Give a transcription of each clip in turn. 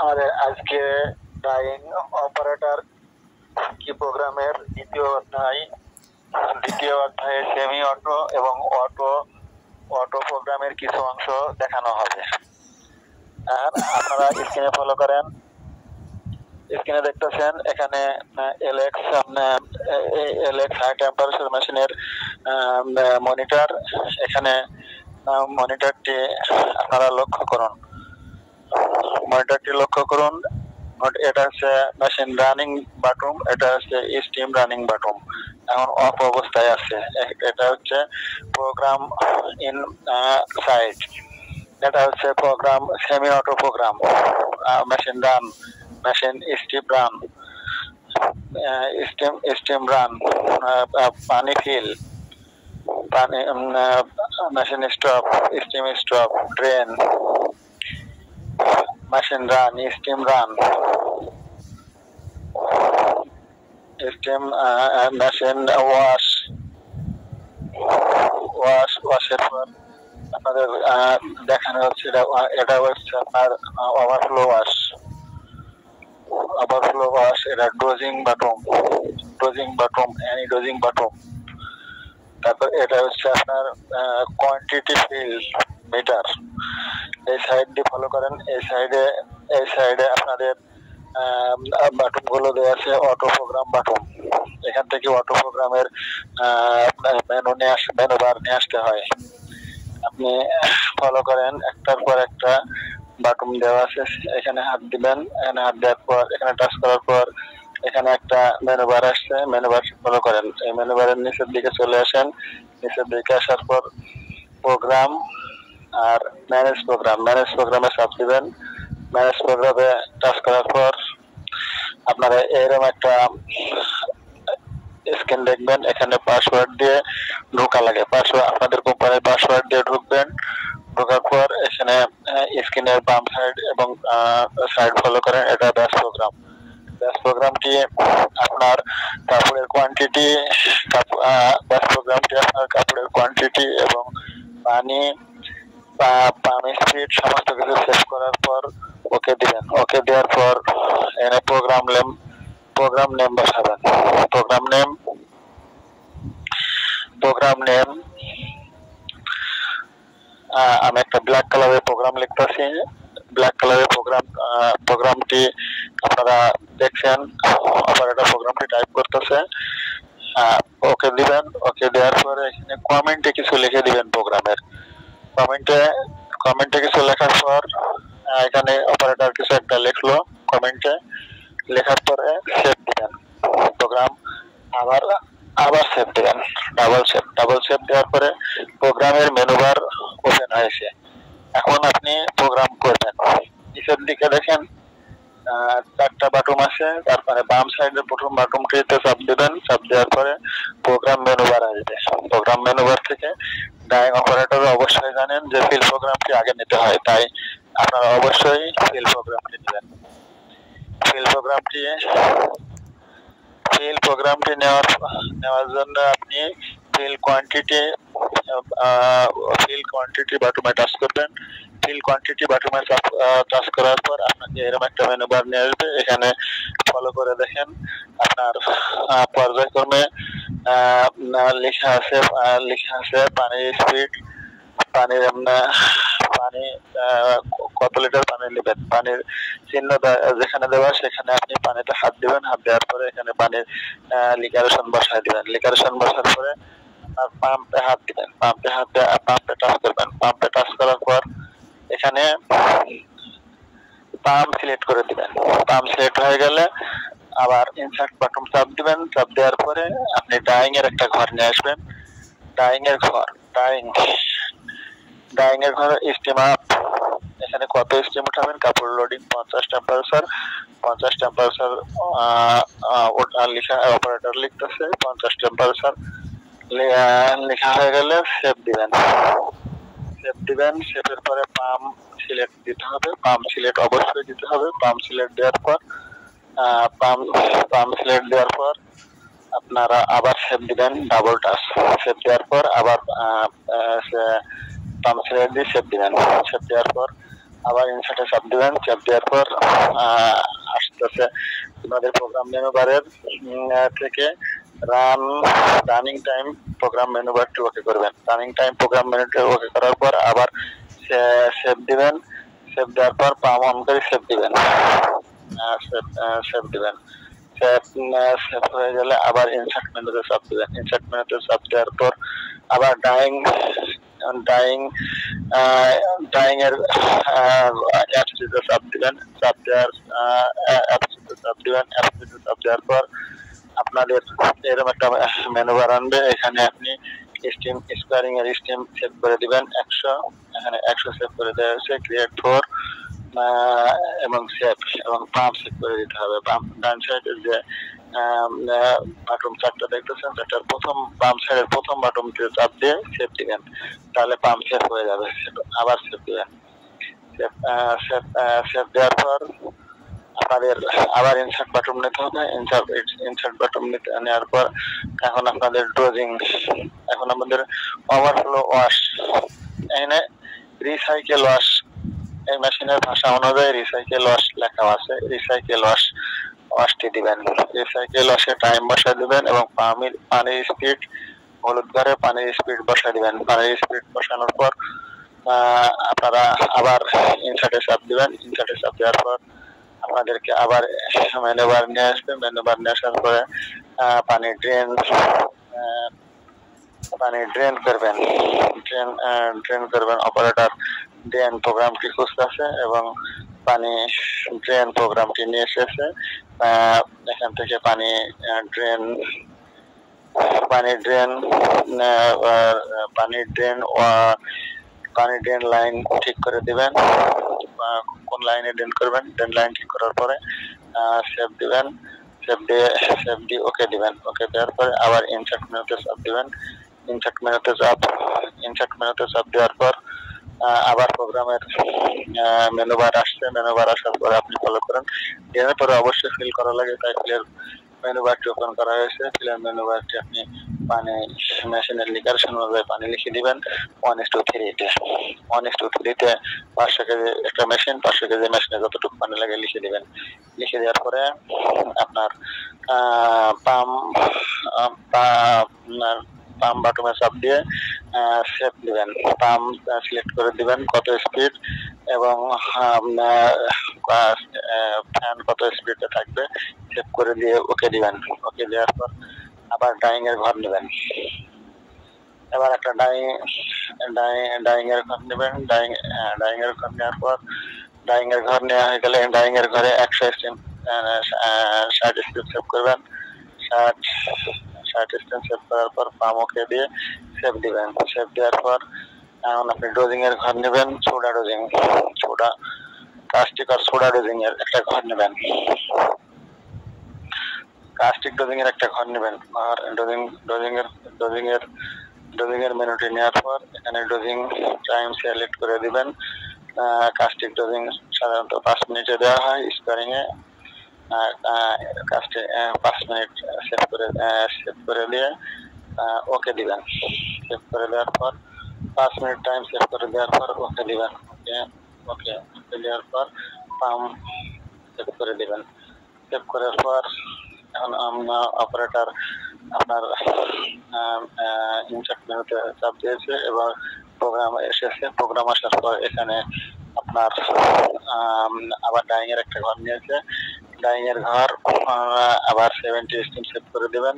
আমাদের আজকে dyeing operator কি প্রোগ্রামের দ্বিতীয় অধ্যায়ে সেমি অটো এবং অটো প্রোগ্রামের কিছু অংশ দেখানো হবে। আর আপনারা স্ক্রিনে ফলো করেন। স্ক্রিনে দেখতেছেন এখানে এলএক্স হাই টেম্পারেচার মেশিনের মনিটর। এখানে মনিটরটি আপনারা লক্ষ্য করুন। এটা হচ্ছে মেশিন রানিং বাটন, এটা হচ্ছে স্টিম রানিং বাটন। এখন অফ অবস্থায় আছে। এটা হচ্ছে প্রোগ্রাম ইন সাইড। এটা হচ্ছে program semi auto program. Machine run, machine steam run, পানি ফিল, পানি machine stop, steam stop, drain, machine run, steam run, steam machine ওয়াশের পর আপনাদের দেখানো হচ্ছে এটা হচ্ছে আপনার ওভারফ্লো ওয়াশ। এটা ডোজিং বাটন, ডোজিং বাটন। তারপর এটা হচ্ছে আপনার কোয়ান্টিটি ফিল মিটার। এই সাইড দিয়ে ফলো করেন। এই সাইডে আপনাদের বাটন গুলো দেওয়া আছে অটো প্রোগ্রাম বাটন। এখান থেকে অটো প্রোগ্রামের মেনু বার নিয়ে আসতে হয়। আপনি ফলো করেন, একটার পর একটা বাটন দেওয়া আছে। এখানে হাত দিবেন। এখানে হাত দেওয়ার পর এখানে টাচ করার পর এখানে একটা মেনু বার আসছে। মেনু বার ফলো করেন। এই মেনু বারের নিচের দিকে চলে আসেন। নিচের দিকে আসার পর প্রোগ্রাম আর ম্যানেজ প্রোগ্রামে চাপ দিবেন। ম্যানেজ প্রোগ্রামে টাচ করার পর আপনারা এরকম একটা স্ক্রিন দেখবেন। এখানে পাসওয়ার্ড দিয়ে ঢোকা লাগে। আপনাদের কোম্পানির পাসওয়ার্ড দিয়ে ঢুকবেন। ঢোকার পর এখানে স্ক্রিনের বাম সাইড এবং সাইড ফলো করেন। এটা ব্যাচ প্রোগ্রামটি আপনার কাপড়ের কোয়ান্টিটি এবং পানি স্পিড সমস্ত কিছু সেভ করার পর ওকে দিবেন। ওকে দেওয়ার পর এখানে প্রোগ্রাম নেম বসাবেন। প্রোগ্রাম নেম আমি একটা ব্ল্যাক কালারের প্রোগ্রাম লিখতেছি। ব্ল্যাক কালারের প্রোগ্রামটি আপনারা দেখছেন। অপারেটর প্রোগ্রামটি টাইপ করতেছে। ওকে দিবেন। ওকে দেওয়ার পরে এখানে কমেন্টে কিছু লিখে দিবেন। প্রোগ্রামের কমেন্টে কিছু লেখার পর এখানে অপারেটর কিছু একটা লিখলো। কমেন্টে লেখার পরে সেভ দিবেন। প্রোগ্রাম আবার সেভ দিবেন। ডাবল সেভ দেওয়ার পরে প্রোগ্রামের মেনু বার ওপেন হয়েছে। এখন আপনি প্রোগ্রাম করবেন। নিচের দিকে দেখেন চারটা বাটন আছে। তারপরে বাম সাইডের প্রথম বাটনটিতে চাপ দিবেন। চাপ দেওয়ার পরে প্রোগ্রাম মেনু বার আসবে। প্রোগ্রাম মেনু বার থেকে ডাইং অপারেটর অবশ্যই জানেন যে ফিল প্রোগ্রামটি আগে নিতে হয়, তাই আপনারা অবশ্যই ফিল প্রোগ্রামটি নেবেন। ফিল প্রোগ্রামটি নেওয়ার জন্য আপনি ফিল কোয়ান্টিটি বাটনে টাচ করবেন। ফিল কোয়ান্টিটি বাটনে টাচ করার পর আপনাকে এরকম একটা মেনু বার নিয়ে আসবে। এখানে ফলো করে দেখেন আপনার পর্যায়ক্রমে লেখা আছে পানির স্পিড, পানি কত লিটার পানি নেবেন। পানির চিহ্ন যেখানে দেওয়া সেখানে আপনি পানিতে হাত দিবেন। হাত দেওয়ার পরে এখানে পানির লিকারেশন বসায় দিবেন। লিকারেশন বসার পরে পাম্পে হাত দিবেন। পাম্পে টাচ করবেন। পাম্পে টাচ করার পর এখানে পাম্প সিলেক্ট করে দিবেন। পাম্প সিলেক্ট হয়ে গেলে আবার ইনসার্ট বাটন চাপ দিবেন। চাপ দেওয়ার পরে আপনি ডাইং এর একটা ঘর নিয়ে আসবেন। ডাইং এর ঘরে স্টিম আপ। এখানে কত স্টিম উঠাবেন? কাপড় লোডিং 50 টেম্পারেচার লিখা অপারেটর লিখতেছে 50 টেম্পারেচার লেখা হয়ে গেলে সেভ দিবেন। সেভের পরে পাম্প সিলেক্ট দিতে হবে। পাম্প সিলেক্ট অবশ্যই দিতে হবে। পাম্প সিলেক্ট দেওয়ার পর আপনারা আবার সেভ দিবেন। Double touch. সেভ দেওয়ার পর আবার পাম্প সিলেক্ট দিয়ে সেভ দিবেন। সেভ দেওয়ার পর আবার ইনসার্টে চাপ দিবেন। চাপ দেওয়ার পর আসতেছে আপনাদের প্রোগ্রাম মেনু বারের থেকে রানিং টাইম প্রোগ্রাম মেনু বারটি ওকে করবেন। রানিং টাইম প্রোগ্রাম মেনুটি ওকে করার পর আবার সেভ দিবেন। সেভ দেওয়ার পর পাম অন করে সেভ দিবেন। সেভ দিবেন। সেভ হয়ে গেলে আবার ইনসার্ট মেনুতে চাপ দিবেন। ইনসার্ট মেনুতে চাপ দেওয়ার পর আবার ডাইং এর অ্যাপসটিতে চাপ দিবেন। চাপ দেওয়ার অ্যাপসটিতে চাপ দিবেন। অ্যাপসটিতে চাপ দেওয়ার পর আপনাদের এরকম একটা মেনু বার আনবে। এখানে আপনি স্টিম স্কোয়ারিং এর স্টিম সেভ করে দিবেন 100। এখানে 100 সেভ করে দেওয়া হয়েছে। ক্রিয়েট ফর এবং সেভ এবং পাম্প সেভ করে দিতে হবে। পাম্প ডান সাইডে যে বাটন চারটা দেখতেছেন, চারটার প্রথম বাম সাইডের প্রথম বাটনটি চাপ দিয়ে সেভ দিবেন। তাহলে পাম্প সেভ হয়ে যাবে। আবার সেভ দিবেন। সেভ দেওয়ার পর আপনাদের আবার ইনসার্ট বাটন নিতে হবে। ইনসার্ট বাটন নেওয়ার পর এখন আপনাদের ডোজিং, এখন আমাদের ওভারফ্লো ওয়াশ, এখানে রিসাইকেল ওয়াশ, এই মেশিনের ভাষা অনুযায়ী রিসাইকেল ওয়াশ লেখা আছে। রিসাইকেল ওয়াশটি দিবেন। রিসাইকেল ওয়াশে টাইম বসায় দিবেন এবং পানির স্পিড, হলুদ ঘরে পানির স্পিড বসায় দিবেন। পানির স্পিড বসানোর পর আপনারা আবার ইনসার্টে চাপ দিবেন। ইনসার্টে চাপ দেওয়ার পর আপনাদেরকে আবার মেনু বার নিয়ে আসবে। মেনু বার নিয়ে আসার পরে পানি ড্রেন করবেন। অপারেটর ড্রেন প্রোগ্রামটি খুঁজতেছে এবং পানি ড্রেন প্রোগ্রামটি নিয়ে এসেছে। এখান থেকে পানি ড্রেন লাইন ঠিক করে দিবেন। কোন লাইনে ড্রেন করবেন, ড্রেন লাইন ঠিক করার পরে সেভ দিবেন। সেভ দিয়ে ওকে দিবেন। ওকে দেওয়ার পরে আবার ইনসার্ট মেনুতে চাপ দিবেন। ইনসার্ট মেনুতে চাপ দেওয়ার পর আবার প্রোগ্রামের মেনু বার আসছে। মেনু বার আসার পরে আপনি ফলো করেন। এর পরে অবশ্যই ফিল করা লাগে, তাই ফিলের মেনু বারটি ওপেন করা হয়েছে। ফিলের মেনু বারটি আপনি পানি মেশিনের লিকারেশন অনুযায়ী পানি লিখে দিবেন 1:3-তে। 1:3-তে 500 কেজি একটা মেশিন, 500 কেজি মেশিনে যতটুকু পানি লাগে লিখে দিবেন। লিখে দেওয়ার পরে আপনার পাম্প বাটনে চাপ দিয়ে সেভ দিবেন। পাম্প সিলেক্ট করে দিবেন কত স্পিড এবং ফ্যান কত স্পিডে থাকবে সেভ করে দিয়ে ওকে দিবেন। ওকে দেওয়ার পর আবার ডাইং এর ঘর নেবেন। এবার একটা ডাইং এর ঘর নেবেন। ডাইং এর ঘর নেওয়ার পর ডাইং এর ঘর নেওয়া হয়ে গেলে ডাইং এর ঘরে 160 স্টিম সেভ করবেন। 60 স্টিম সেভ করার পর পামোকে দিয়ে সেভ দিবেন। সেভ দেওয়ার পর এখন আপনি ডোজিং এর ঘর নেবেন। কাস্টিক আর সোডা ডোজিং এর একটা ঘর নেবেন। কাস্টিক ডোজিং এর একটা ঘর নেবেন। আর ডোজিং এর মেনুটি নেওয়ার পর এখানে ডোজিং টাইম সিলেক্ট করে দিবেন। কাস্টিক ডোজিং সাধারণত 5 মিনিটে দেওয়া হয়। স্কোয়ারিং এ 5 মিনিট সেভ করে দিয়ে ওকে দিবেন। সেভ করে দেওয়ার পর 5 মিনিট টাইম সেভ করে দেওয়ার পর ওকে দিবেন। ওকে দেওয়ার পর পাম্প সেভ করে দিবেন। সেভ করার পর এখন অপারেটর আপনার ইনসার্ট মেনুতে চাপ দিয়েছে এবং প্রোগ্রাম এসেছে। প্রোগ্রাম আসার পর এখানে আপনার আবার ডাইং এর একটা ঘর নিয়েছে। ডাইং এর ঘর আবার 70 স্টিম সেভ করে দিবেন।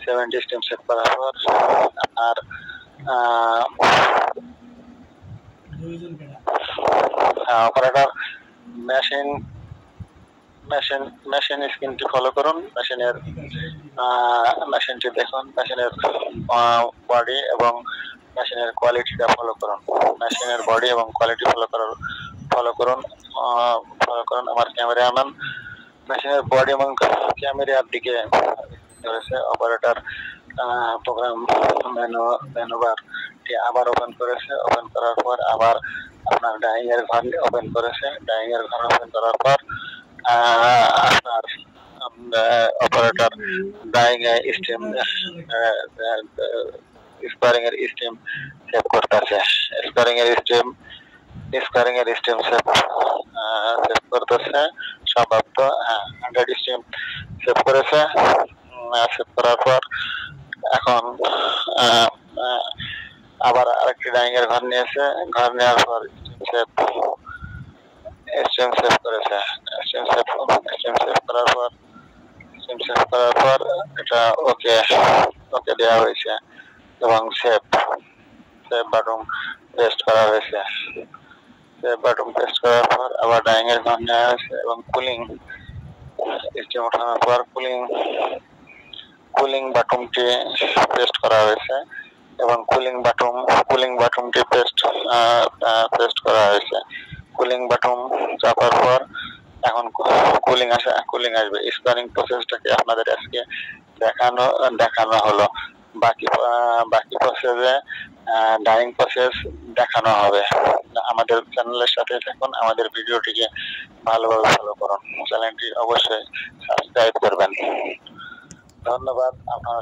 70 স্টিম সেভ করার পর আপনার অপারেটর মেশিন স্ক্রিনটি ফলো করুন। মেশিনটি দেখুন। মেশিনের বডি এবং মেশিনের কোয়ালিটিটা ফলো করুন। মেশিনের বডি এবং কোয়ালিটি ফলো করুন। আমার ক্যামেরাম্যান মেশিনের বডি এবং ক্যামেরার দিকে ধরেছে। অপারেটর প্রোগ্রাম মেনু বারটি আবার ওপেন করেছে। ওপেন করার পর আবার আপনার ডাইং এর ঘর ওপেন করেছে। ডাইং এর ঘর ওপেন করার পর আপনার অপারেটর ডাইং স্টিম স্পারিং এর স্টিম সেভ করতেছে। স্পারিং এর স্টিম স্কোয়ারিং এর স্টিম সেভ করতেছে সমাপ্ত। 100 স্টিম সেভ করেছে। সেভ করার পর এখন আবার আরেকটি ডাইং এর ঘর নিয়েছে। ঘর নেওয়ার পর স্টিম সেভ করেছে। স্টিম সেভ করার পর এটা ওকে দেওয়া হয়েছে এবং সেভ বাটন পেস্ট করা হয়েছে। সেভ বাটন পেস্ট করার পর আবার ডাইং এর ঘর নেওয়া হয়েছে এবং কুলিং স্টিম ওঠানোর পর কুলিং বাটনটি পেস্ট করা হয়েছে এবং কুলিং বাটনটি পেস্ট করা হয়েছে। কুলিং বাটন চাপার পর এখন কুলিং আসবে। স্কোয়ারিং প্রসেসটাকে আপনাদের আজকে দেখানো হলো। বাকি প্রসেসে ডাইং প্রসেস দেখানো হবে। আমাদের চ্যানেলের সাথে থাকুন, আমাদের ভিডিওটিকে ভালোভাবে ফলো করুন, চ্যানেলটি অবশ্যই সাবস্ক্রাইব করবেন। ধন্যবাদ। আপনারা